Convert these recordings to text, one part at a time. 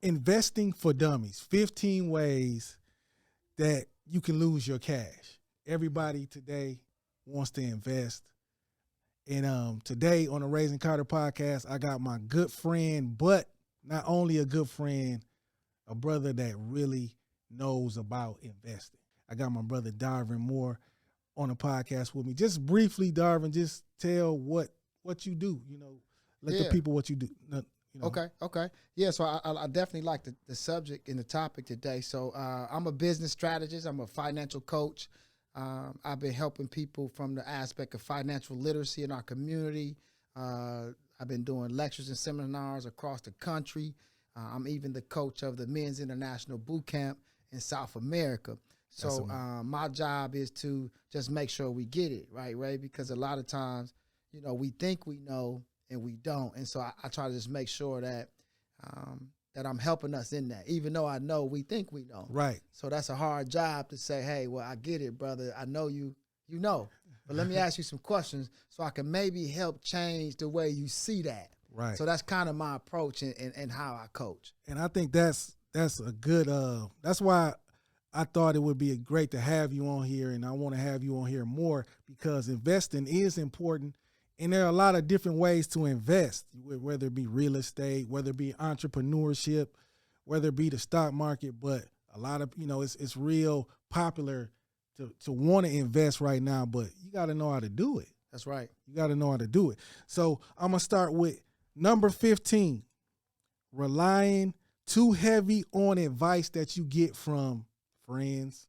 Investing for Dummies, 15 ways that you can lose your cash. Everybody today wants to invest. And today on the Raising Karter podcast, I got my good friend, but not only a good friend, a brother that really knows about investing. I got my brother Darvin Moore on the podcast with me. Just briefly, Darvin, just tell what you do. Let the people what you do. Okay. Yeah, so I definitely like the subject and the topic today. So I'm a business strategist. I'm a financial coach. I've been helping people from the aspect of financial literacy in our community. I've been doing lectures and seminars across the country. I'm even the coach of the Men's International Boot Camp in South America. So my job is to just make sure we get it, right, Ray? Because a lot of times, we think we know and we don't. And so I try to just make sure that that I'm helping us in that, even though I know we think we know. Right. So that's a hard job to say, hey, well, I get it, brother. I know you know. But let me ask you some questions so I can maybe help change the way you see that. Right. So that's kind of my approach and how I coach. And I think that's a good, that's why I thought it would be great to have you on here, and I want to have you on here more because investing is important. And there are a lot of different ways to invest, whether it be real estate, whether it be entrepreneurship, whether it be the stock market. But a lot of, it's real popular to want to invest right now, but you got to know how to do it. That's right. You got to know how to do it. So I'm going to start with number 15, relying too heavy on advice that you get from friends,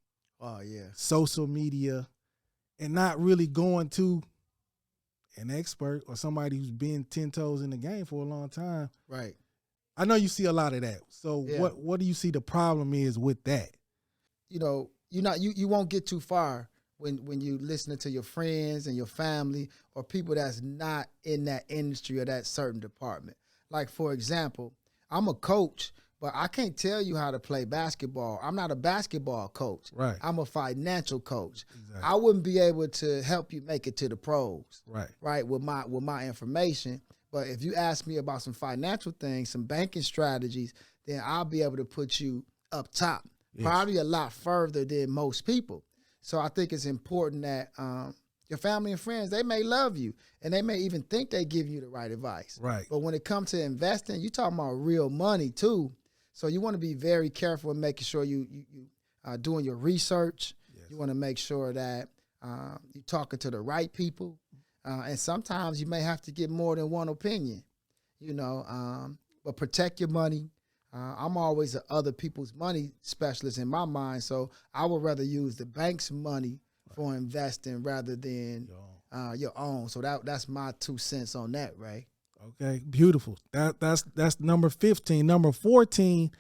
social media, and not really going to an expert or somebody who's been 10 toes in the game for a long time. Right. I know you see a lot of that. So what do you see the problem is with that? You won't get too far when you listening to your friends and your family or people that's not in that industry or that certain department. Like, for example, I'm a coach, but I can't tell you how to play basketball. I'm not a basketball coach. Right. I'm a financial coach. Exactly. I wouldn't be able to help you make it to the pros. Right. Right, with my information. But if you ask me about some financial things, some banking strategies, then I'll be able to put you up top. Yes. Probably a lot further than most people. So I think it's important that your family and friends, they may love you and they may even think they give you the right advice. Right. But when it comes to investing, you're talking about real money too. So you want to be very careful in making sure you doing your research. Yes. You want to make sure that you're talking to the right people. And sometimes you may have to get more than one opinion, but protect your money. I'm always a other people's money specialist in my mind, so I would rather use the bank's money for investing rather than your own. So that's my 2 cents on that, Ray. Okay, beautiful. That's number 15. Number 14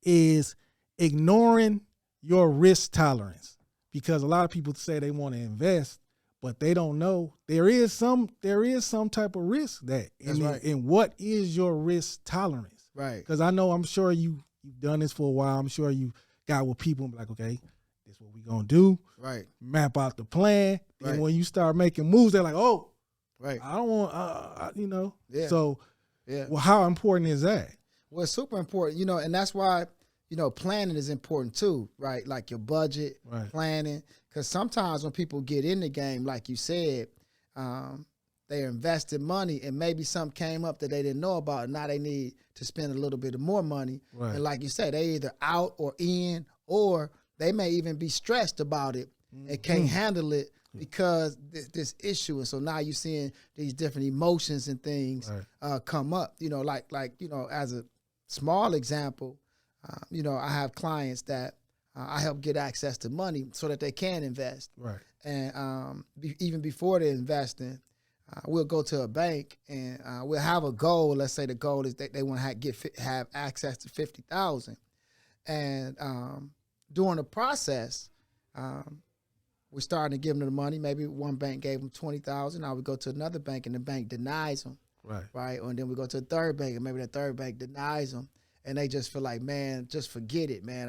is ignoring your risk tolerance, because a lot of people say they want to invest, but they don't know there is some type of risk in what is your risk tolerance. Right. Because I'm sure you've done this for a while. I'm sure you got with people and be like, okay, this is what we're going to do. Right. Map out the plan. Right. And when you start making moves, they're like, oh, right. I don't want, Yeah. So, yeah. Well, how important is that? Well, it's super important, and that's why, planning is important too, right? Like your budget, right. Planning. Because sometimes when people get in the game, like you said, they invested money and maybe something came up that they didn't know about, and now they need to spend a little bit more money. Right. And like you said, they either out or in, or they may even be stressed about it and can't handle it because this issue. And so now you're seeing these different emotions and things come up, as a small example, I have clients that I help get access to money so that they can invest. Right. And even before they're investing, we'll go to a bank and we'll have a goal. Let's say the goal is that they want to have access to $50,000, and during the process, we're starting to give them the money. Maybe one bank gave them $20,000. Now we go to another bank and the bank denies them. Right. And then we go to a third bank and maybe the third bank denies them, and they just feel like, man, just forget it, man.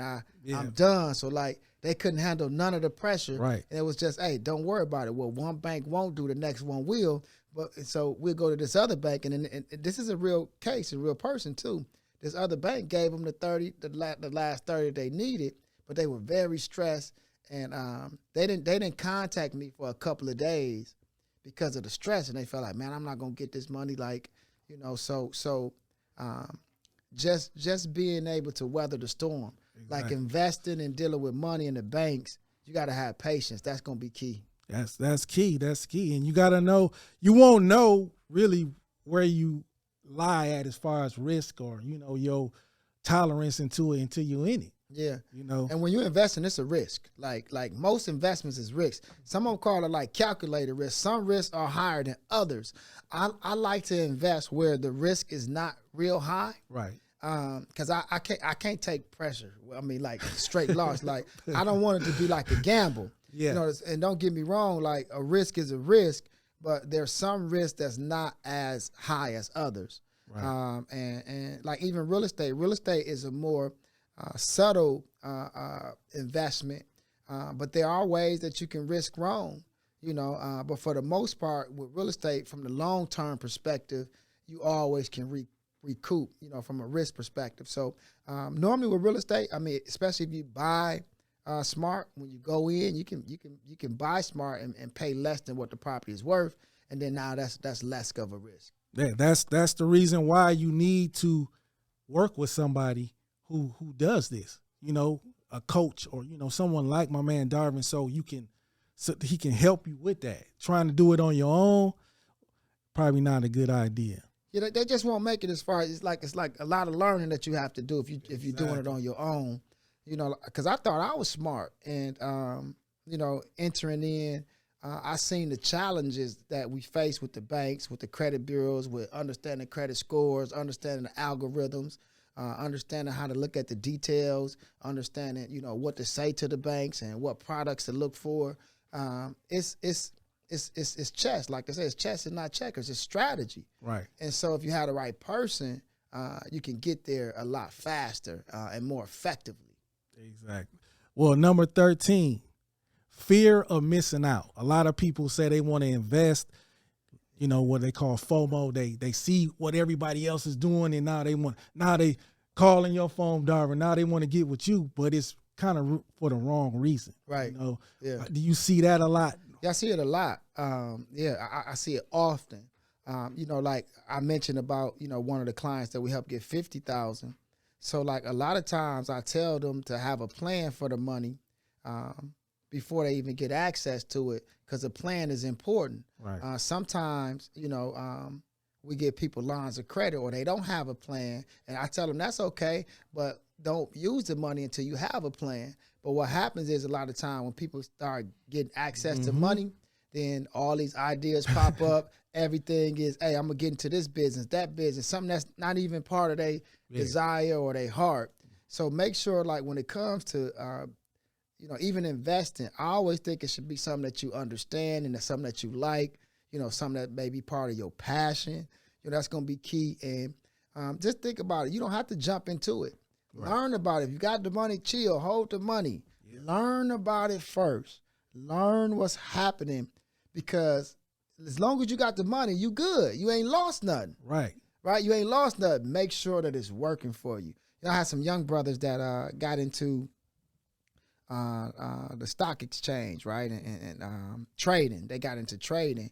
I'm done. So like they couldn't handle none of the pressure. Right. And it was just, hey, don't worry about it. Well, one bank won't do, the next one will. But so we'll go to this other bank, and this is a real case, a real person too. this other bank gave them the last 30 they needed, but they were very stressed, and they didn't contact me for a couple of days because of the stress, and they felt like, man, I'm not gonna get this money, like, you know, just being able to weather the storm, like investing and dealing with money in the banks, you got to have patience. That's gonna be key. That's key. That's key, and you got to know. You won't know really where you lie at as far as risk or, you know, your tolerance into it until you're in it. Yeah. You know. And when you invest in, it's a risk. Like most investments is risk. Some of them call it like calculated risk. Some risks are higher than others. I like to invest where the risk is not real high. Right. Because I can't take pressure. I mean, like straight loss. Like, I don't want it to be like a gamble. Yeah. You know, and don't get me wrong, like a risk is a risk, but there's some risk that's not as high as others. Right. And like even real estate is a more subtle investment, but there are ways that you can risk wrong, you know, but for the most part with real estate, from the long-term perspective, you always can recoup, you know, from a risk perspective. So normally with real estate, I mean, especially if you buy smart, when you go in, you can buy smart and pay less than what the property is worth, and then now that's less of a risk. Yeah, that's the reason why you need to work with somebody who does this, you know, a coach or, you know, someone like my man Darvin, so he can help you with that. Trying to do it on your own, probably not a good idea. Yeah, they just won't make it as far as it's like a lot of learning that you have to do if you're doing it on your own. You know, because I thought I was smart, and you know, entering in, I seen the challenges that we face with the banks, with the credit bureaus, with understanding credit scores, understanding the algorithms, understanding how to look at the details, understanding, you know, what to say to the banks and what products to look for. It's chess. Like I said, it's chess and not checkers. It's strategy. Right. And so if you have the right person, you can get there a lot faster and more effectively. Exactly. Well, number 13, fear of missing out. A lot of people say they want to invest, you know, what they call FOMO. They see what everybody else is doing, and now they calling your phone, Darvin. Now they want to get with you, but it's kind of for the wrong reason. Right. You know? Yeah. Do you see that a lot? Yeah, I see it a lot. I see it often. You know, like I mentioned about, you know, one of the clients that we helped get $50,000. So like a lot of times I tell them to have a plan for the money before they even get access to it, because a plan is important. Right. Sometimes, you know, we give people lines of credit or they don't have a plan, and I tell them that's okay, but don't use the money until you have a plan. But what happens is a lot of time when people start getting access to money, then all these ideas pop up. Everything is, hey, I'm going to get into this business, that business, something that's not even part of their desire or their heart. So make sure, like, when it comes to, you know, even investing, I always think it should be something that you understand and something that you like, you know, something that may be part of your passion. You know, that's going to be key. And just think about it. You don't have to jump into it. Right. Learn about it. If you got the money, chill, hold the money. Yeah. Learn about it first. Learn what's happening, because as long as you got the money, you good. You ain't lost nothing. Right. Right? You ain't lost nothing. Make sure that it's working for you. You know, I had some young brothers that got into the stock exchange, right, and trading. They got into trading.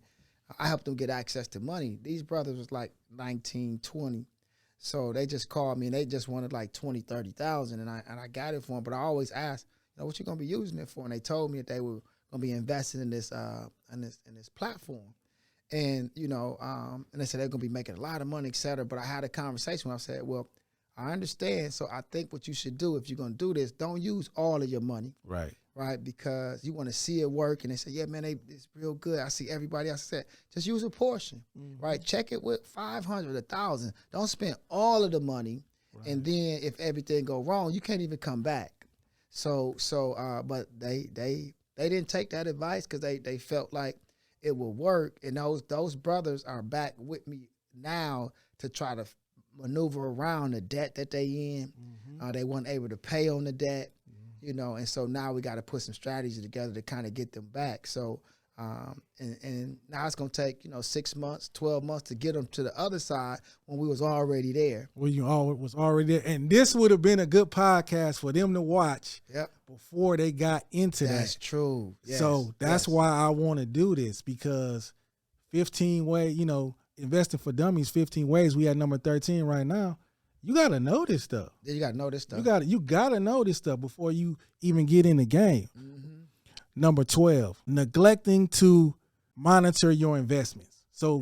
I helped them get access to money. These brothers was like 19, 20. So they just called me and they just wanted like 20, 30,000, and I got it for them. But I always asked, you know, what you gonna be using it for? And they told me that they were gonna be investing in this platform, and you know, and they said they're gonna be making a lot of money, et cetera. But I had a conversation where I said, well, I understand. So I think what you should do if you're gonna do this, don't use all of your money, right? Because you want to see it work. And they say, yeah, man, it's real good. I see everybody else said, just use a portion, right? Check it with 500, 1,000. Don't spend all of the money, and then if everything go wrong, you can't even come back. So, but they didn't take that advice because they felt like it would work. And those brothers are back with me now to try to maneuver around the debt that they in. They weren't able to pay on the debt, you know, and so now we got to put some strategies together to kind of get them back. So And now it's going to take, 6 months, 12 months to get them to the other side when we was already there. Well, you all was already there. And this would have been a good podcast for them to watch before they got into that. That's true. Yes. So that's why I want to do this, because 15 ways, investing for dummies, 15 ways. We at number 13 right now. You got to know this stuff. Yeah, you got to know this stuff. You got to know this stuff before you even get in the game. Mm-hmm. Number 12, neglecting to monitor your investments. So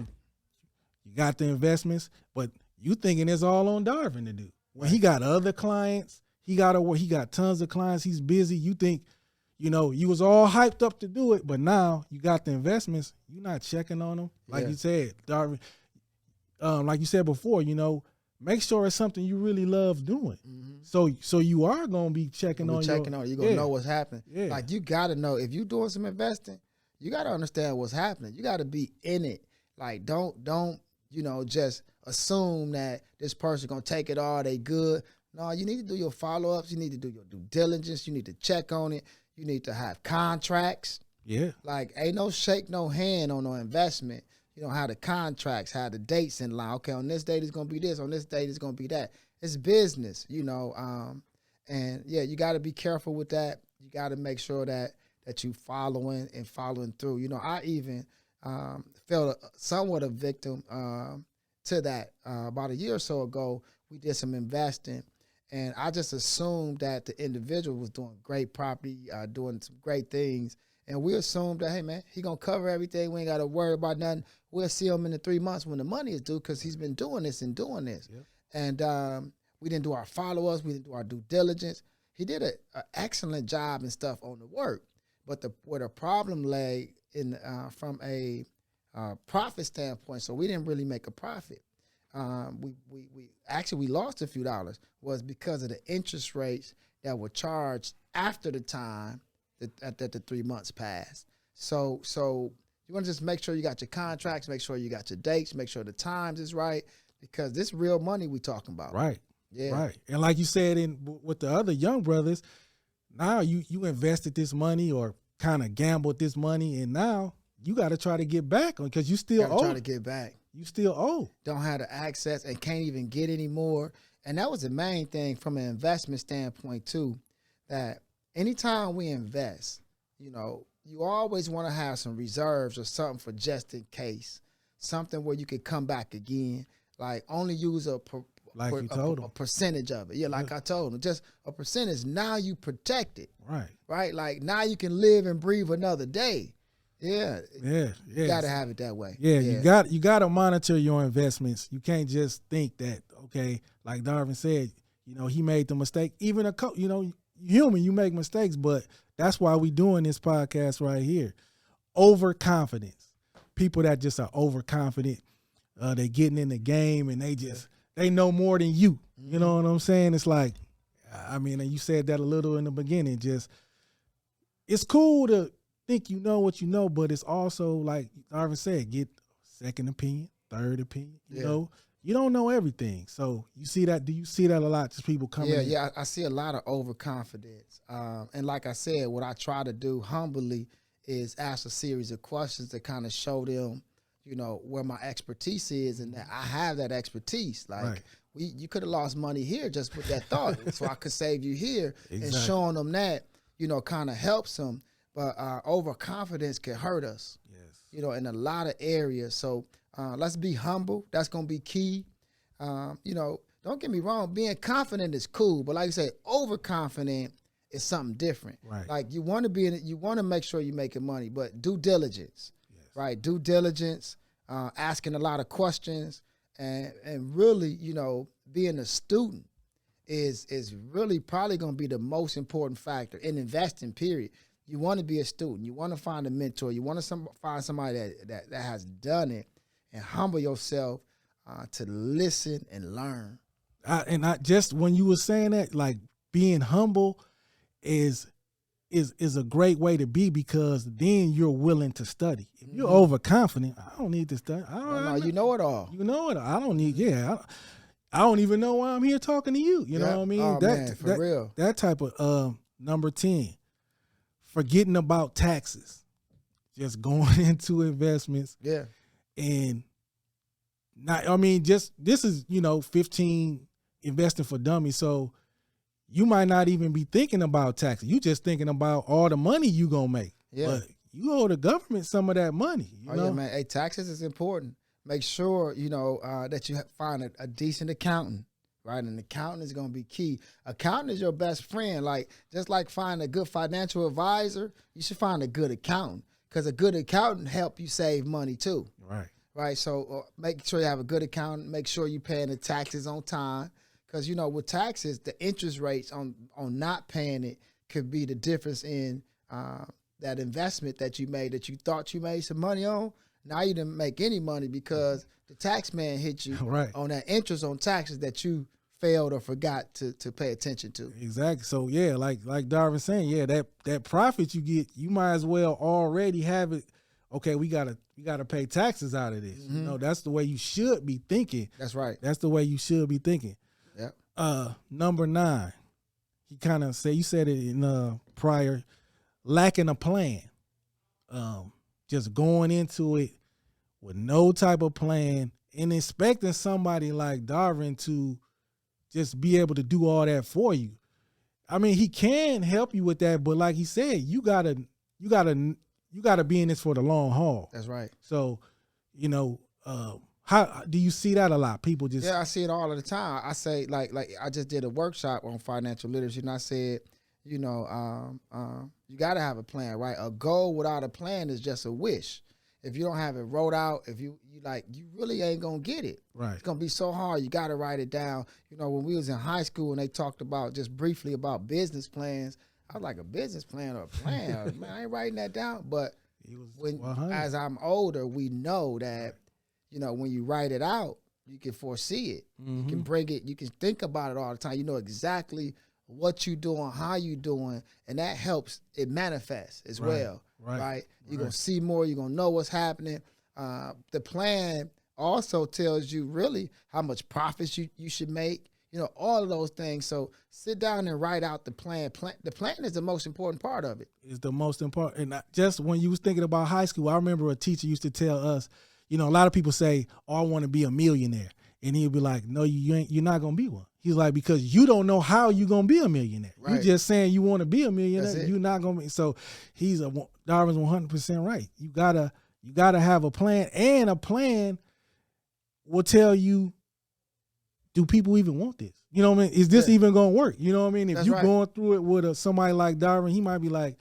you got the investments, but you thinking it's all on Darvin to do. When he got other clients, he got tons of clients, he's busy. You think, you was all hyped up to do it, but now you got the investments, you're not checking on them. Like you said, Darvin, like you said before, make sure it's something you really love doing. Mm-hmm. So you are gonna be checking on. You're gonna know what's happening. Yeah. Like, you gotta know if you're doing some investing, you gotta understand what's happening. You gotta be in it. Like, don't just assume that this person gonna take it all. They good. No, you need to do your follow-ups. You need to do your due diligence. You need to check on it. You need to have contracts. Yeah. Like, ain't no shake no hand on no investment. How the contracts, how the dates in line. Okay, on this date it's gonna be this, on this date it's gonna be that. It's business, and you got to be careful with that. You got to make sure that you following through. I even felt somewhat a victim to that. About a year or so ago, we did some investing, and I just assumed that the individual was doing great property, doing some great things. And we assumed that, hey, man, he going to cover everything. We ain't got to worry about nothing. We'll see him in the 3 months when the money is due, because he's been doing this and doing this. Yep. And we didn't do our follow-ups. We didn't do our due diligence. He did an excellent job and stuff on the work. But where the problem lay in from a profit standpoint, so we didn't really make a profit. We lost a few dollars, was because of the interest rates that were charged after the time that the 3 months passed. So you want to just make sure you got your contracts, make sure you got your dates, make sure the times is right, because this real money we talking about. Right. Yeah. Right. And like you said with the other young brothers, now you invested this money or kind of gambled this money, and now you got to try to get back, because you still owe. Try to get back. You still owe. Don't have the access and can't even get any more. And that was the main thing from an investment standpoint too, that anytime we invest, you always want to have some reserves or something for just in case, something where you could come back again. Like, only use a percentage of it. Yeah, like I told him, just a percentage. Now you protect it. Right. Like, now you can live and breathe another day. Yeah. Yeah. You got to have it that way. Yeah. You got to monitor your investments. You can't just think that, okay, like Darvin said, he made the mistake. Even a coach, human, you make mistakes, but that's why we doing this podcast right here. Overconfidence. People that just are overconfident, they getting in the game and they know more than you. Mm-hmm. You know what I'm saying? It's like, and you said that a little in the beginning, it's cool to think you know what you know, but it's also, like Darvin said, get second opinion, third opinion, You don't know everything. So you see that? Do you see that a lot? Just people coming in? Yeah, I see a lot of overconfidence. And like I said, what I try to do humbly is ask a series of questions to kind of show them, where my expertise is, and that I have that expertise. Like, you could have lost money here just with that thought. So I could save you here. Exactly. And showing them that, kind of helps them. But overconfidence can hurt us, in a lot of areas. So let's be humble. That's going to be key. Don't get me wrong. Being confident is cool. But like I say, overconfident is something different. Right. Like, you want to make sure you're making money, but due diligence, right? Due diligence, asking a lot of questions, and really, being a student is really probably going to be the most important factor in investing, period. You want to be a student. You want to find a mentor. You want to find somebody that has done it, and humble yourself to listen and learn. I just, when you were saying that, like, being humble is a great way to be, because then you're willing to study. If you're overconfident, I don't need to study. You know it all. You know it all. I don't need, I don't even know why I'm here talking to you. You know what I mean? Oh, man, for real. That type of, number 10, forgetting about taxes. just going into investments. Yeah. And just this is, 15 investing for dummies. So you might not even be thinking about taxes. You just thinking about all the money you gonna make. Yeah. But you owe the government some of that money. You know? Yeah, man. Hey, taxes is important. Make sure, that you find a decent accountant, right? An accountant is going to be key. Accountant is your best friend. Like, just like finding a good financial advisor, you should find a good accountant, because a good accountant help you save money too. Right. Right. So make sure you have a good accountant. Make sure you're paying the taxes on time, because, with taxes, the interest rates on not paying it could be the difference in that investment that you made, that you thought you made some money on. Now you didn't make any money because the tax man hit you right. on that interest on taxes that you failed or forgot to pay attention to. Exactly. So yeah, like Darvin's saying, yeah, that profit you get, you might as well already have it. Okay, we gotta pay taxes out of this. Mm-hmm. That's the way you should be thinking. That's right. That's the way you should be thinking. Yeah. Number 9, he kind of said, you said it in prior, lacking a plan. Just going into it with no type of plan and expecting somebody like Darvin to just be able to do all that for you. I mean, he can help you with that, but like he said, you gotta be in this for the long haul. That's right. So, how do you see that a lot? People just I see it all of the time. I say like I just did a workshop on financial literacy, and I said, you got to have a plan, right? A goal without a plan is just a wish. If you don't have it wrote out, if you really ain't gonna get it. Right. It's gonna be so hard. You got to write it down. When we was in high school and they talked about just briefly about business plans, I was like, a business plan or a plan? Man, I ain't writing that down. But as I'm older, we know that, when you write it out, you can foresee it. Mm-hmm. You can bring it. You can think about it all the time. You know exactly what you doing, how you doing, and that helps it manifest as well. Right? You're going to see more. You're going to know what's happening. The plan also tells you really how much profits you should make, all of those things. So sit down and write out the plan. The plan is the most important part of it. It's the most important. And just when you was thinking about high school, I remember a teacher used to tell us, a lot of people say, oh, I want to be a millionaire. And he'd be like, no, you're not going to be one. He's like, because you don't know how you're going to be a millionaire. Right. You're just saying you want to be a millionaire. You're not going to be. So Darvin's 100% right. You gotta have a plan, and a plan will tell you, do people even want this? You know what I mean? Is this even going to work? You know what I mean? If you're going through it with somebody like Darvin, he might be like,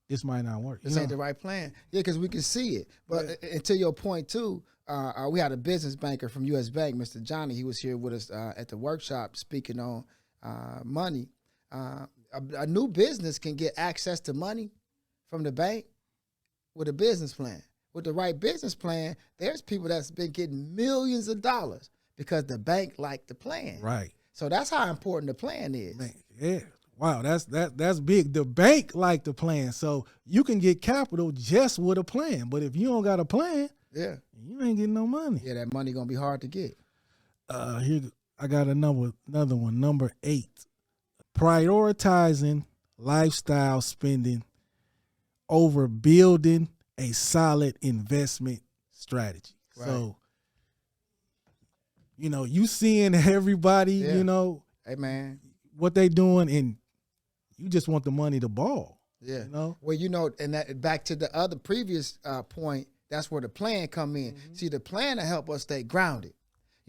this might not work. This ain't the right plan. Yeah, because we can see it. But and to your point too, we had a business banker from U.S. Bank, Mr. Johnny. He was here with us at the workshop speaking on money. A new business can get access to money from the bank with a business plan. With the right business plan, there's people that's been getting millions of dollars because the bank liked the plan. Right. So that's how important the plan is. Man, yeah. Wow, that's big. The bank liked the plan. So you can get capital just with a plan. But if you don't got a plan, you ain't getting no money. Yeah, that money gonna be hard to get. Here I got another one. Number 8. Prioritizing lifestyle spending over building a solid investment strategy. Right. So, you seeing everybody, hey man, what they doing, and you just want the money to ball. Yeah. Well, and that back to the other previous point, that's where the plan come in. Mm-hmm. See, the plan to help us stay grounded.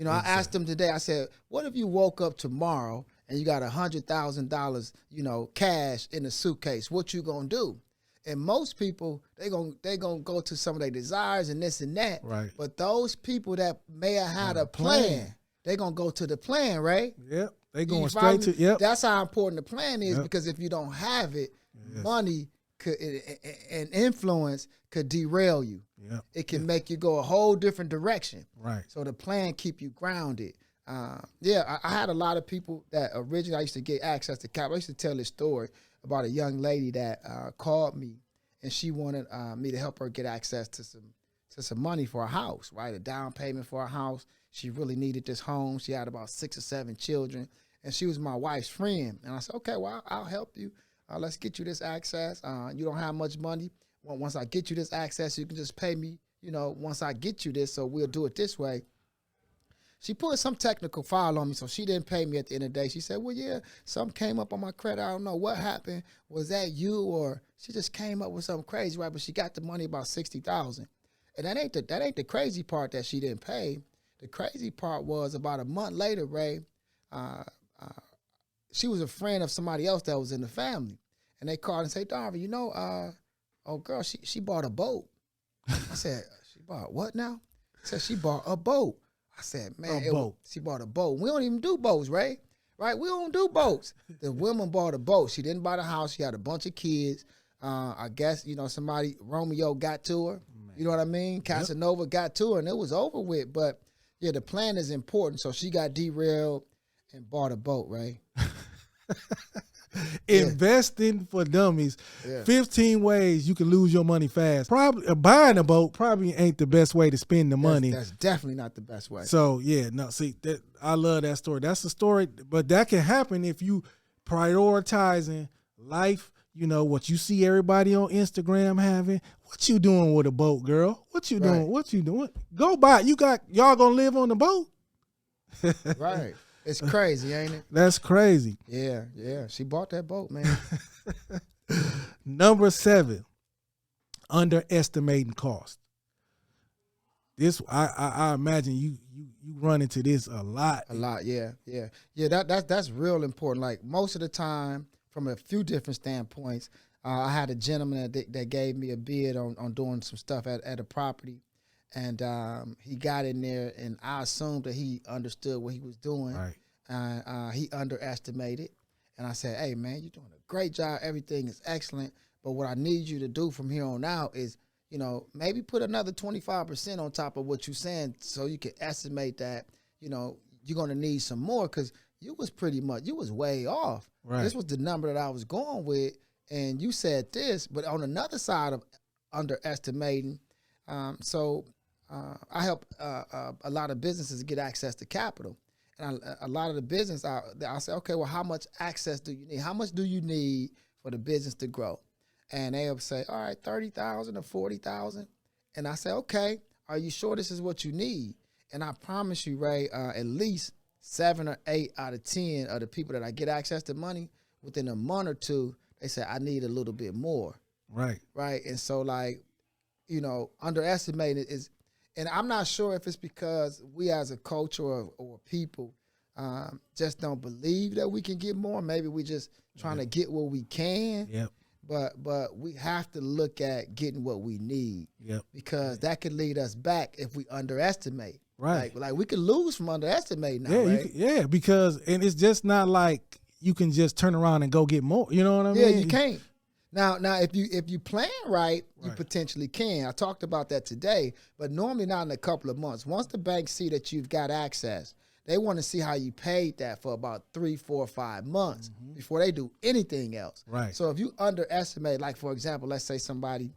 I asked them today, I said, what if you woke up tomorrow and you got $100,000, cash in a suitcase? What you gonna do? And most people, they gonna go to some of their desires and this and that. Right. But those people that may have had a plan, they gonna go to the plan, right? Yep. They going straight to, yep. That's how important the plan is, because if you don't have it, money could and influence could derail you. Yep. It can make you go a whole different direction. Right. So the plan keep you grounded. I had a lot of people that originally I used to get access to capital. I used to tell this story about a young lady that called me, and she wanted me to help her get access to some money for a house, right? A down payment for a house. She really needed this home. She had about 6 or 7 children, and she was my wife's friend. And I said, okay, well, I'll help you. Let's get you this access. You don't have much money. once I get you this access, you can just pay me, once I get you this, so we'll do it this way. She put some technical file on me, so she didn't pay me at the end of the day. She said, well, yeah, something came up on my credit. I don't know what happened. Was that you? Or she just came up with something crazy, right? But she got the money, about $60,000. And that ain't the crazy part that she didn't pay. The crazy part was about a month later, Ray, she was a friend of somebody else that was in the family. And they called and said, Darvin, oh, girl, she bought a boat. I said, she bought what now? She said, she bought a boat. I said, man, she bought a boat. We don't even do boats, Ray. Right? We don't do boats. The woman bought a boat. She didn't buy the house. She had a bunch of kids. I guess, somebody, Romeo got to her. Man. You know what I mean? Casanova got to her, and it was over with. But, yeah, the plan is important. So she got derailed and bought a boat, right? Investing for dummies. Yeah. 15 ways you can lose your money fast. Probably buying a boat probably ain't the best way to spend the money. That's definitely not the best way. So I love that story. That's a story, but that can happen if you prioritizing life. What you see everybody on Instagram having. What you doing with a boat, girl? What you doing? What you doing? Go buy. Y'all gonna live on the boat? Right. It's crazy, ain't it? That's crazy. Yeah. She bought that boat, man. Number 7, underestimating cost. This I imagine you run into this a lot. A lot, yeah. That's real important. Like most of the time, from a few different standpoints, I had a gentleman that gave me a bid on doing some stuff at a property. And he got in there, and I assumed that he understood what he was doing. Right. He underestimated. And I said, hey, man, you're doing a great job. Everything is excellent. But what I need you to do from here on out is, maybe put another 25% on top of what you're saying so you can estimate that, you're going to need some more, because you was way off. Right. This was the number that I was going with, and you said this. But on another side of underestimating, I help a lot of businesses get access to capital. And a lot of the business, I say, okay, well, how much access do you need? How much do you need for the business to grow? And they'll say, all right, 30,000 or 40,000. And I say, okay, are you sure this is what you need? And I promise you, Ray, at least 7 or 8 out of 10 of the people that I get access to money, within a month or two, they say, I need a little bit more. Right. Right. And so, underestimating is, and I'm not sure if it's because we as a culture or people just don't believe that we can get more. Maybe we just trying to get what we can. Yep. But we have to look at getting what we need. Yep. Because that could lead us back if we underestimate. Right. Like we could lose from underestimating now, yeah, right? Because it's just not like you can just turn around and go get more. You know what I mean? Yeah, you can't. Now, if you plan right, you potentially can. I talked about that today, but normally not in a couple of months. Once the banks see that you've got access, they want to see how you paid that for about 3, 4, 5 months before they do anything else. Right. So if you underestimate, like for example, let's say somebody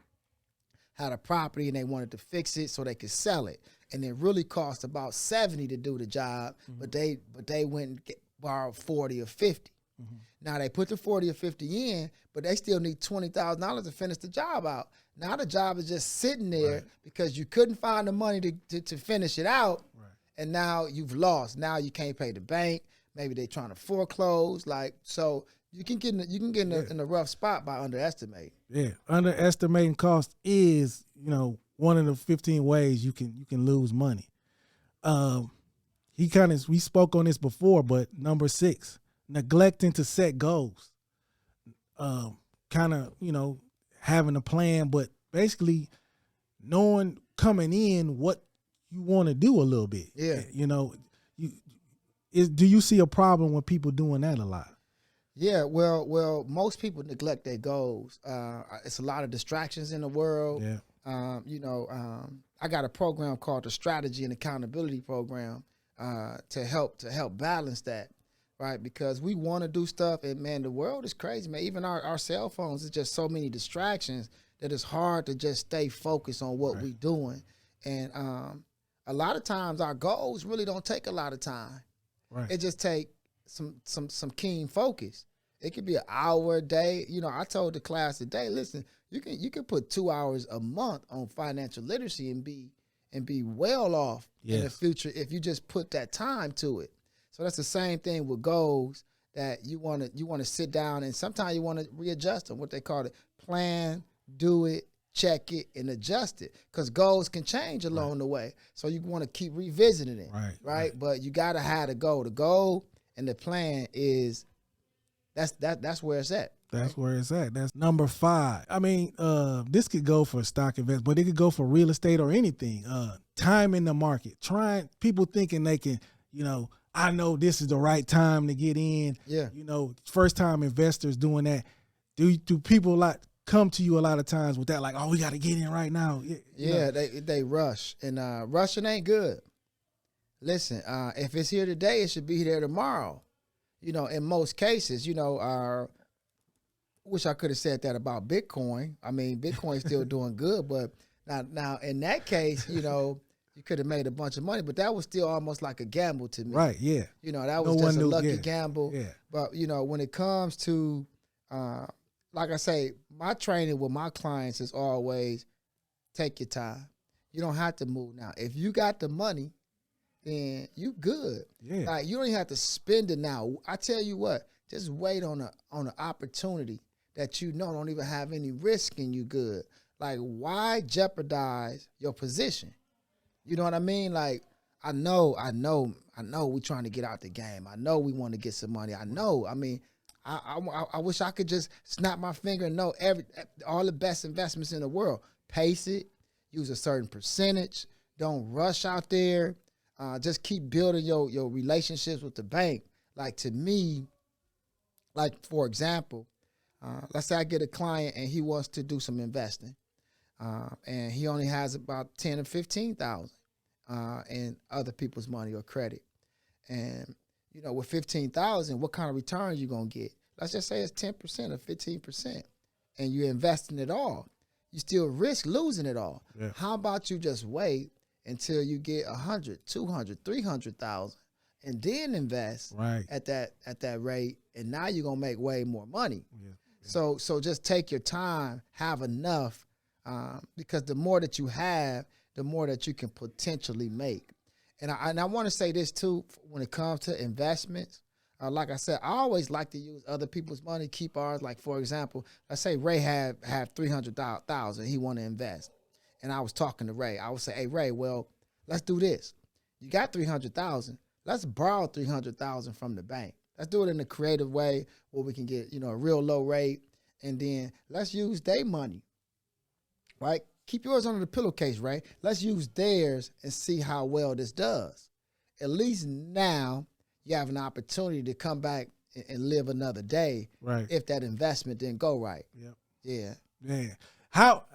had a property and they wanted to fix it so they could sell it, and it really cost about $70 to do the job, but they went and borrowed $40 or $50. Now they put the 40 or 50 in, but they still need $20,000 to finish the job out. Now the job is just sitting there because you couldn't find the money to finish it out, and now you've lost. Now you can't pay the bank. Maybe they're trying to foreclose. So you can get in a rough spot by underestimating. Yeah, underestimating cost is one of the 15 ways you can lose money. We spoke on this before, but number 6. Neglecting to set goals, having a plan, but basically knowing coming in what you want to do a little bit. Yeah. Do you see a problem with people doing that a lot? Yeah, well, most people neglect their goals. It's a lot of distractions in the world. Yeah. I got a program called the Strategy and Accountability Program to help balance that. Right, because we want to do stuff, and man, the world is crazy, man. Even our cell phones, it's just so many distractions that it's hard to just stay focused on what we're doing. And a lot of times, our goals really don't take a lot of time. Right, it just take some keen focus. It could be an hour a day. You know, I told the class today, listen, you can put 2 hours a month on financial literacy and be well off in the future if you just put that time to it. So that's the same thing with goals that you want to sit down, and sometimes you want to readjust them, what they call it, plan, do it, check it, and adjust it, because goals can change along the way. So you want to keep revisiting it, right? But you got to have the goal. The goal and the plan is that's where it's at. That's where it's at. That's number 5. I mean, this could go for stock investment, but it could go for real estate or anything. Time in the market. People thinking they can, I know this is the right time to get in. Yeah. First time investors doing that. Do people come to you a lot of times with that, like, oh, we got to get in right now? Yeah, they rush, and rushing ain't good. Listen, if it's here today, it should be there tomorrow. In most cases, wish I could have said that about Bitcoin. I mean, Bitcoin's still doing good, but now in that case, you could have made a bunch of money, but that was still almost like a gamble to me. Right, yeah. That was just a lucky gamble. Yeah. But, when it comes to, like I say, my training with my clients is always take your time. You don't have to move now. If you got the money, then you good. Yeah. Like, you don't even have to spend it now. I tell you what, just wait on an opportunity that don't even have any risk and you good. Like, why jeopardize your position? You know what I mean? Like, I know we trying to get out the game. I know we want to get some money. I know. I mean, I wish I could just snap my finger and know all the best investments in the world. Pace it. Use a certain percentage. Don't rush out there. Just keep building your relationships with the bank. Like, to me, like, for example, let's say I get a client and he wants to do some investing, and he only has about 10 or 15,000 in other people's money or credit. And with 15,000, what kind of return you gonna get? Let's just say it's 10% or 15%, and you're investing it all. You still risk losing it all. Yeah. How about you just wait until you get 100, 200, 300,000, and then invest at that rate, and now you're gonna make way more money. Yeah. So just take your time, have enough, because the more that you have, the more that you can potentially make. And I want to say this too, when it comes to investments. Like I said, I always like to use other people's money, keep ours. Like, for example, let's say Ray have 300,000 he want to invest, and I was talking to Ray. I would say, hey Ray, well, let's do this. You got 300,000. Let's borrow 300,000 from the bank. Let's do it in a creative way where we can get a real low rate, and then let's use their money. Right? Keep yours under the pillowcase, Ray. Let's use theirs and see how well this does. At least now you have an opportunity to come back and live another day, right, if that investment didn't go right. Yep. Yeah. Yeah. How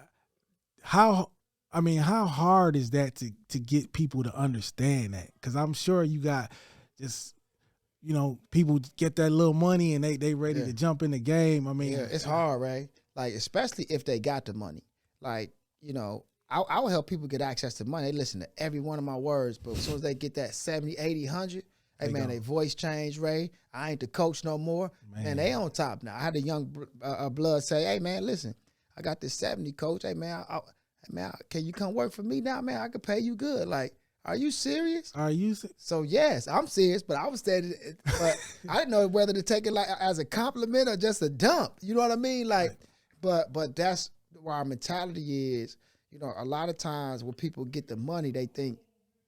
hard is that to get people to understand that? Because I'm sure you got just, people get that little money and they ready to jump in the game. I mean, it's hard, right? Like, especially if they got the money. Like, I will help people get access to money. They listen to every one of my words, but as soon as they get that 70, 80, 100, hey, man, their voice changed, Ray. I ain't the coach no more. Man, they on top now. I had a young blood say, hey, man, listen, I got this 70, coach. Hey, man, can you come work for me now, man? I could pay you good. Like, are you serious? So, yes, I'm serious, but I was saying, but I didn't know whether to take it like as a compliment or just a dump. You know what I mean? Like, but that's where our mentality is. A lot of times when people get the money, they think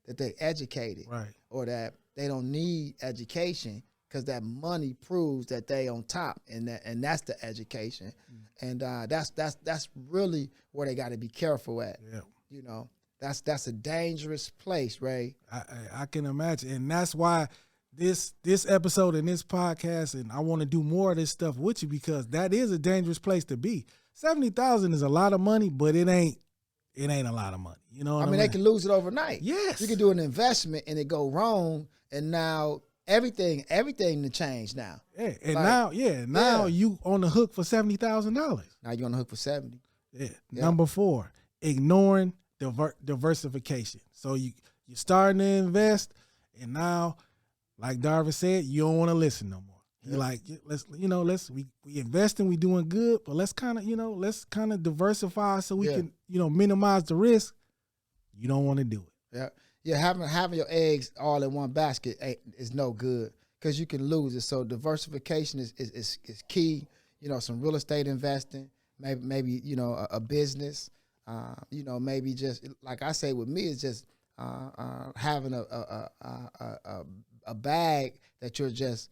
that they're educated, right, or that they don't need education because that money proves that they on top, and that's the education, and that's really where they got to be careful at. Yeah. That's a dangerous place, Ray. I can imagine, and that's why this episode and this podcast, and I want to do more of this stuff with you, because that is a dangerous place to be. 70,000 is a lot of money, but it ain't a lot of money. You know what I mean? They can lose it overnight. Yes. You can do an investment and it go wrong, and now everything to change now. Yeah. And now you on the hook for $70,000. Now you're on the hook for 70. Yeah. Number 4, ignoring diversification. So you're starting to invest, and now, like Darvin said, you don't want to listen no more. You like, we investing, we doing good, but let's kind of diversify so we can, minimize the risk. You don't want to do it. Yeah. Yeah, having your eggs all in one basket is no good because you can lose it. So diversification is key. Some real estate investing, maybe a business. Maybe just like I say with me, it's just having a bag that you're just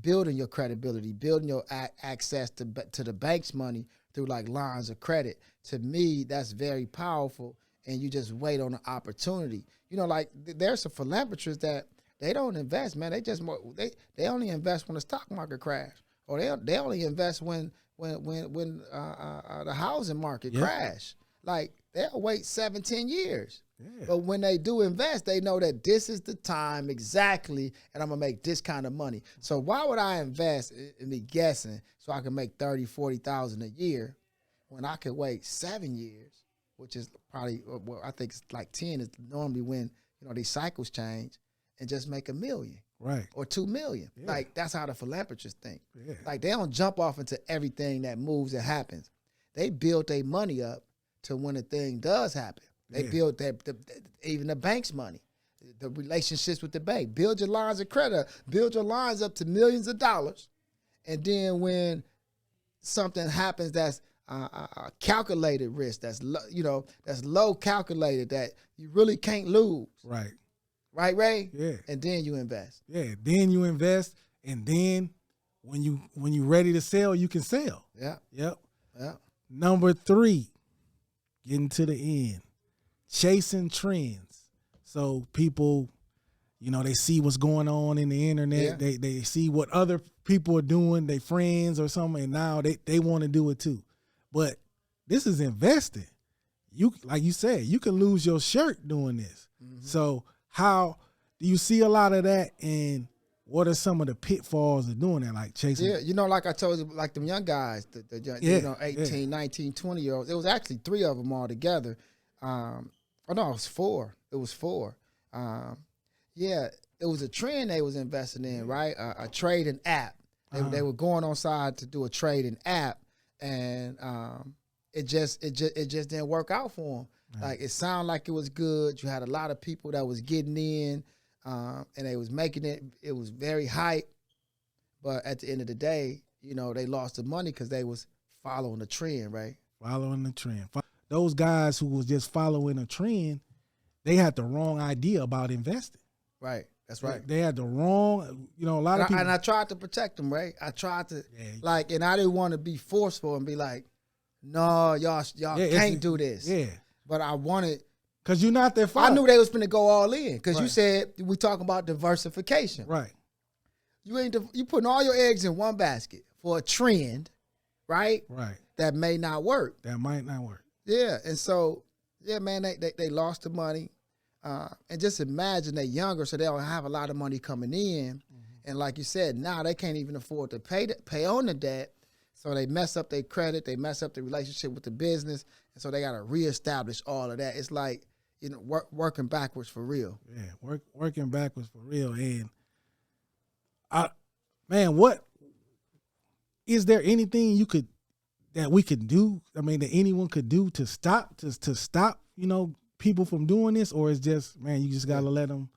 building your credibility, building your access to the bank's money through like lines of credit. To me, that's very powerful. And you just wait on an opportunity. Like there's some philanthropists that they don't invest, man. They only invest when the stock market crash, or they only invest when the housing market crash. Like they'll wait 7-10 years. Yeah. But when they do invest, they know that this is the time exactly, and I'm gonna make this kind of money. So why would I invest in me guessing so I can make $30,000-$40,000 a year when I could wait 7 years? Which is probably, well, I think it's like 10 is normally when, these cycles change, and just make $1 million. Right. Or $2 million. Yeah. Like, that's how the philanthropists think. Yeah. Like, they don't jump off into everything that moves and happens. They build their money up to when the thing does happen. They build even the bank's money, the relationships with the bank. Build your lines of credit. Build your lines up to millions of dollars. And then when something happens that's calculated risk, that's low calculated, that you really can't lose. Right, Ray? Yeah. And then you invest. Yeah, then you invest, and then when you ready to sell, you can sell. Yeah. Yep. Yeah. Number 3, getting to the end, chasing trends. So people, they see what's going on in the internet. Yeah. They see what other people are doing, their friends or something, and now they want to do it too. But this is investing. Like you said, you can lose your shirt doing this. Mm-hmm. So how do you see a lot of that, and what are some of the pitfalls of doing that, like chasing? Yeah, like I told you, like them young guys, the 18, 19, 20-year-olds. It was actually 3 of them all together. No, it was 4. It was 4. It was a trend they was investing in, right? A trading app. They were going on side to do a trading app. And it just didn't work out for them. Right. Like, it sounded like it was good. You had a lot of people that was getting in, and they was making it. It was very hype, but at the end of the day, they lost the money because they was following the trend, right? Following the trend. Those guys who was just following a trend, they had the wrong idea about investing. Right. That's right. They had the wrong, a lot of people. And I tried to protect them, right? I tried to, and I didn't want to be forceful and be like, no, y'all can't do this. Yeah. But I wanted. Because you're not their father. I knew they was going to go all in. Because you said, we talking about diversification. Right. You putting all your eggs in one basket for a trend, right? Right. That may not work. That might not work. Yeah. And so, man, they lost the money. And just imagine they're younger, so they don't have a lot of money coming in. Mm-hmm. And like you said, now they can't even afford to pay on the debt. So they mess up their credit. They mess up the relationship with the business. And so they got to reestablish all of that. It's like, working backwards for real. Yeah, working backwards for real. And what is there anything that we could do? I mean, that anyone could do to stop people from doing this, or it's just, man, you just gotta let them?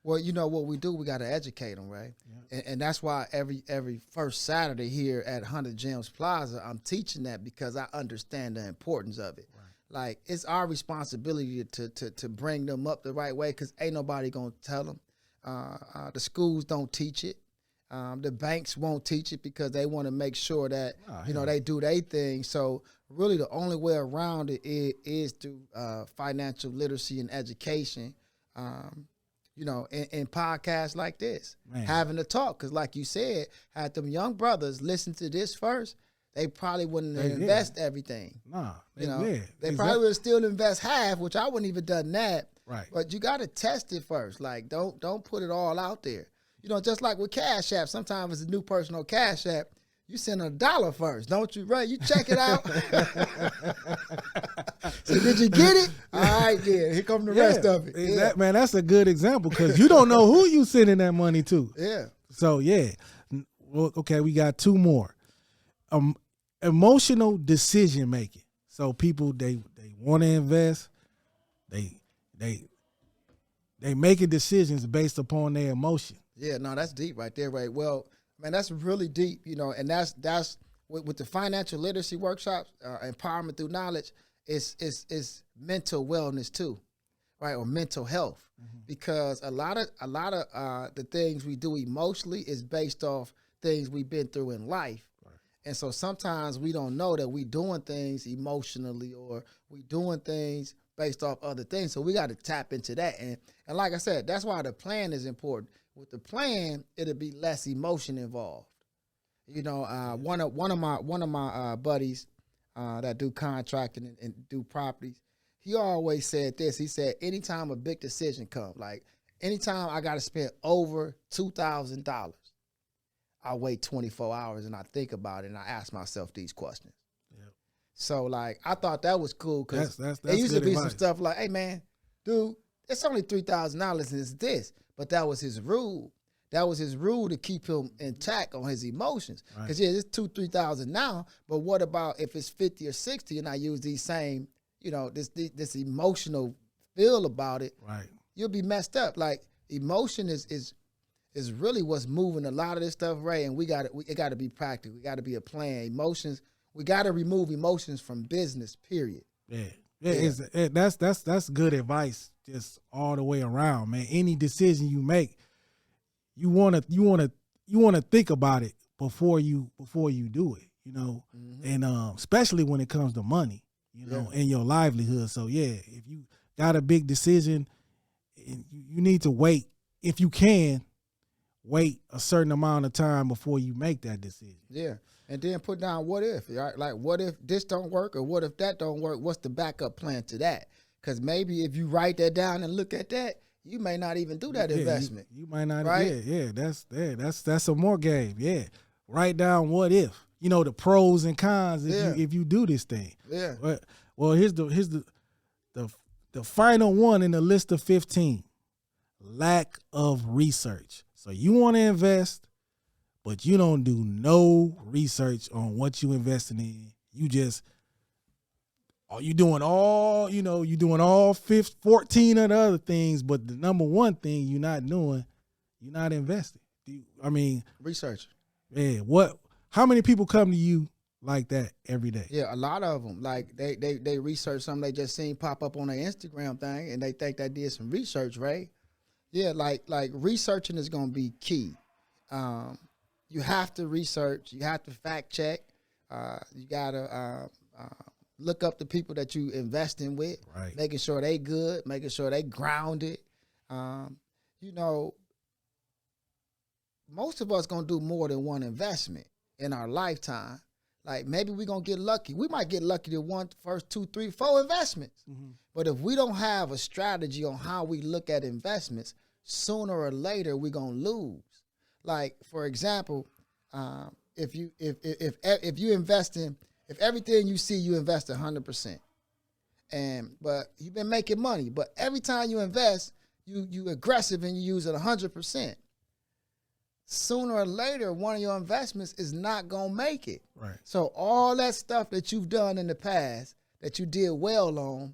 Well, what we do, we gotta educate them, right? Yeah. And that's why every first Saturday here at 100 Gems Plaza, I'm teaching that, because I understand the importance of it. Right. Like, it's our responsibility to bring them up the right way, because ain't nobody gonna tell them. The schools don't teach it. The banks won't teach it because they want to make sure that they do their thing. So really, the only way around it is through financial literacy and education. In podcasts like this, having a talk. Because like you said, had them young brothers listen to this first, they probably wouldn't invest everything. Nah, they probably would still invest half, which I wouldn't even done that. Right. But you got to test it first. Like, don't put it all out there. Just like with Cash App, sometimes it's a new person on Cash App, you send $1 first, don't you? Right? You check it out. So did you get it? All right, then. Here come the rest of it. Yeah. That's a good example, because you don't know who you sending that money to. Yeah. So, well, okay, we got two more. Emotional decision making. So people they want to invest, they making decisions based upon their emotion. Yeah, no, that's deep right there, right? Well, man, that's really deep, and that's with the financial literacy workshops, empowerment through knowledge, is mental wellness too, right? Or mental health, because a lot of the things we do emotionally is based off things we've been through in life. And so sometimes we don't know that we doing things emotionally or we doing things based off other things. So we got to tap into that. And like I said, that's why the plan is important. With the plan, it'll be less emotion involved. One of my buddies that do contracting and do properties, he always said this. He said, anytime a big decision comes, like anytime I got to spend over $2,000, I wait 24 hours and I think about it and I ask myself these questions. Yep. So like I thought that was cool because there used to be some stuff like, hey man, dude, it's only $3,000 and it's this. But that was his rule. That was his rule to keep him intact on his emotions. Because yeah, it's $2,000-3,000 now, but what about if it's 50 or 60 and I use these same, this emotional feel about it? Right. You'll be messed up. Like emotion is really what's moving a lot of this stuff, Ray. And it got to be practical. We got to be a plan. Emotions. We got to remove emotions from business. Period. Yeah. That's good advice. Just all the way around, man. Any decision you make, you wanna think about it before you do it. And especially when it comes to money, and your livelihood. So yeah, if you got a big decision, you need to wait. If you can, wait a certain amount of time before you make that decision. Yeah. And then put down what if, right? Like what if this don't work or what if that don't work? What's the backup plan to that? Because maybe if you write that down and look at that, you may not even do that investment. You might not, right? That's some more game. Yeah. Write down what if. The pros and cons if you do this thing. Yeah. Well, here's the final one in the list of 15. Lack of research. So you want to invest, but you don't do no research on what you investing in. You just you doing all 14 of the other things, but the number one thing you're not doing, you're not investing. Research. Yeah. How many people come to you like that every day? Yeah, a lot of them. Like they research something they just seen pop up on their Instagram thing, and they think they did some research, right? Yeah, like researching is gonna be key. You have to research. You have to fact check. You gotta look up the people that you investing with, right? Making sure they good, making sure they grounded. Most of us gonna do more than one investment in our lifetime. Like maybe we're gonna get lucky. We might get lucky to first 2, 3, 4 investments. Mm-hmm. But if we don't have a strategy on how we look at investments, sooner or later we're gonna lose. Like for example, if you invest in, if everything you see you invest 100%, but you've been making money, but every time you invest, you aggressive and you use it 100%. Sooner or later, one of your investments is not gonna make it. Right. So all that stuff that you've done in the past that you did well on,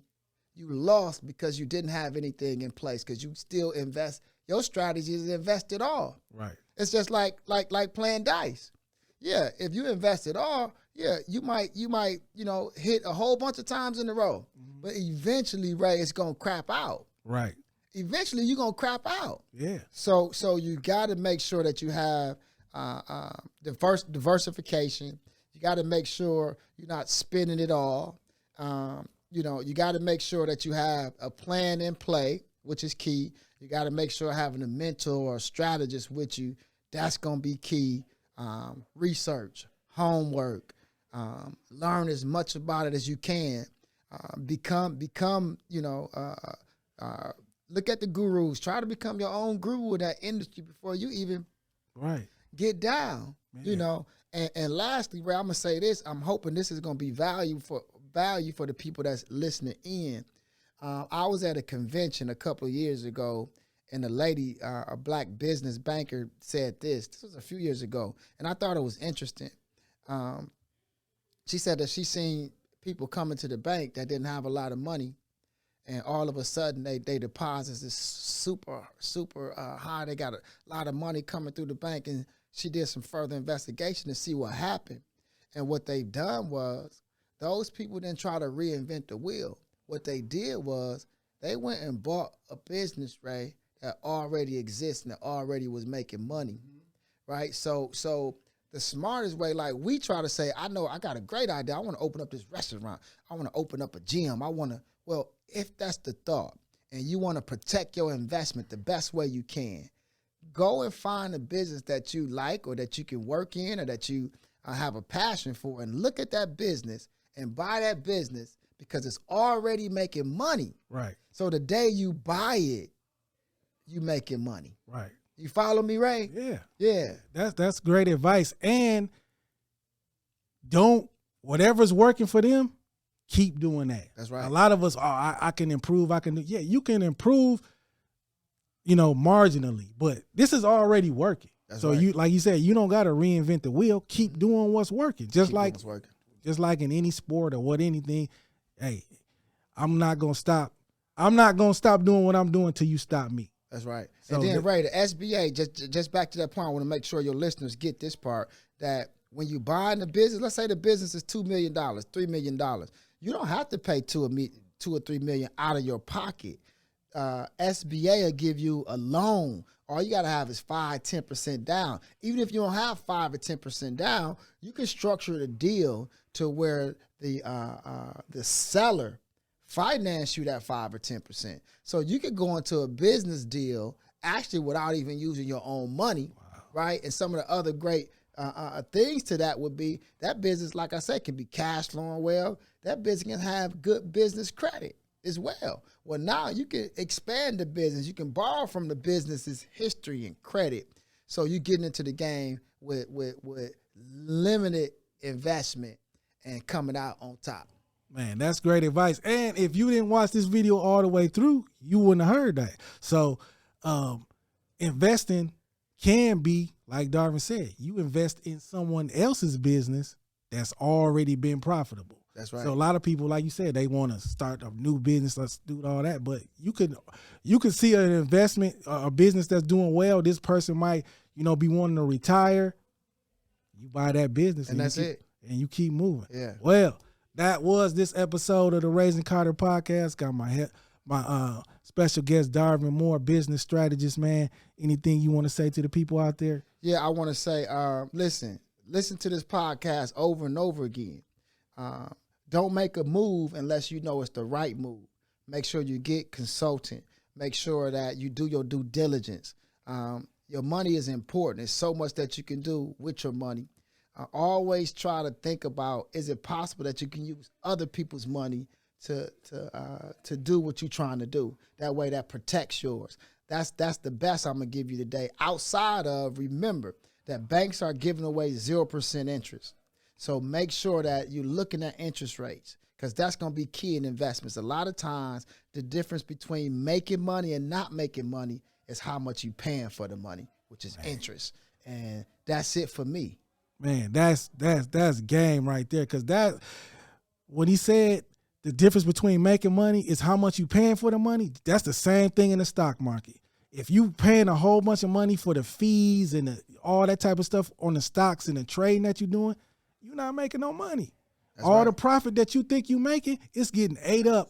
you lost because you didn't have anything in place because you still invest. Your strategy is to invest it all. Right. It's just like playing dice. Yeah, if you invest it all, yeah, you might hit a whole bunch of times in a row, but eventually, Ray, it's gonna crap out. Right. Eventually, you're gonna crap out. Yeah. So you got to make sure that you have diversification. You got to make sure you're not spending it all. You got to make sure that you have a plan in play, which is key. You got to make sure having a mentor or a strategist with you, that's gonna be key. Research, homework, learn as much about it as you can. Look at the gurus. Try to become your own guru in that industry before you even get down. Man. And lastly, Ray, I'm gonna say this. I'm hoping this is gonna be value for the people that's listening in. I was at a convention a couple of years ago, and a lady, a black business banker, said this. This was a few years ago, and I thought it was interesting. She said that she seen people coming to the bank that didn't have a lot of money, and all of a sudden they deposits is super high. They got a lot of money coming through the bank, and she did some further investigation to see what happened. And what they've done was, those people didn't try to reinvent the wheel. What they did was they went and bought a business, Ray, that already exists and that already was making money, right? So the smartest way, like we try to say, I know I got a great idea. I want to open up this restaurant. I want to open up a gym. Well, if that's the thought and you want to protect your investment the best way you can, go and find a business that you like or that you can work in or that you have a passion for, and look at that business and buy that business because it's already making money. Right. So the day you buy it, you making money. Right. You follow me, Ray? Yeah. Yeah. That's great advice. And whatever's working for them, keep doing that. That's right. A lot of us, I can improve. Yeah, you can improve, marginally, but this is already working. That's so right. you, like you said, you don't got to reinvent the wheel. Keep doing what's working. Just like in any sport or anything. Hey, I'm not going to stop. I'm not going to stop doing what I'm doing till you stop me. That's right. So and then, Ray, the SBA, just back to that point, I want to make sure your listeners get this part, that when you buy in the business, let's say the business is $2 million, $3 million. You don't have to pay $2 or $3 million out of your pocket. SBA will give you a loan. All you got to have is 5-10% down. Even if you don't have 5 or 10% down, you can structure the deal to where the seller finance you that 5 or 10%. So you could go into a business deal actually without even using your own money, right? And some of the other great things to that would be that business, like I said, can be cash flowing well. That business can have good business credit as well. Well, now you can expand the business. You can borrow from the business's history and credit. So you getting into the game with limited investment and coming out on top. Man, that's great advice. And if you didn't watch this video all the way through, you wouldn't have heard that. So investing can be, like Darvin said, you invest in someone else's business that's already been profitable. That's right. So a lot of people, like you said, they want to start a new business, let's do all that. But you could see an investment, a business that's doing well. This person might, be wanting to retire. You buy that business and that's it. And you keep moving. Yeah. Well, that was this episode of the Raising Karter podcast. Got my special guest, Darvin Moore, business strategist, man. Anything you want to say to the people out there? Yeah, I want to say, listen to this podcast over and over again. Don't make a move unless you know it's the right move. Make sure you get consultant. Make sure that you do your due diligence. Your money is important. There's so much that you can do with your money. Always try to think about, is it possible that you can use other people's money to do what you're trying to do? That way that protects yours. That's the best I'm going to give you today. Outside of, remember that banks are giving away 0% interest. So make sure that you're looking at interest rates, because that's going to be key in investments. A lot of times the difference between making money and not making money is how much you're paying for the money, which is interest. And that's it for me. Man, that's game right there. Because when he said the difference between making money is how much you paying for the money, that's the same thing in the stock market. If you paying a whole bunch of money for the fees and all that type of stuff on the stocks and the trading that you're doing, you're not making no money. That's all right. The profit that you think you making, it's getting ate up.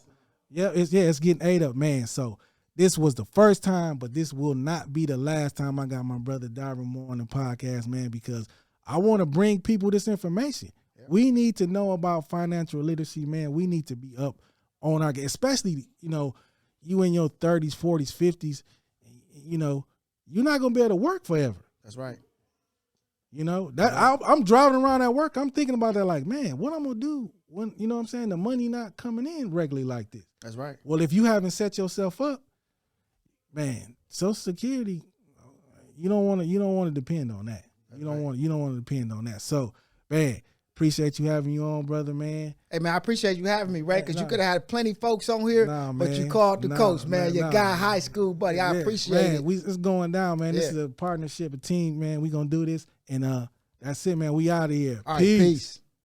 It's getting ate up, man. So this was the first time, but this will not be the last time I got my brother Darvin Moore on the podcast, man, because I want to bring people this information. Yeah. We need to know about financial literacy, man. We need to be up on our game, especially, you in your 30s, 40s, 50s, you're not going to be able to work forever. That's right. I'm driving around at work. I'm thinking about that like, man, what I'm going to do when, the money not coming in regularly like this. That's right. Well, if you haven't set yourself up, man, Social Security, you don't want to depend on that. You don't want to depend on that. So, man, Appreciate you having you on, brother, man. Hey, man, I appreciate you having me, Ray, because you could have had plenty folks on here, Nah, but you man. called the Nah, coach, man. Your nah, guy, man. high school buddy. I Yeah, appreciate man, it. it's going down, man. This Yeah. is a partnership, a team, man. We gonna do this, and that's it, man. We out of here. All right, Peace. peace.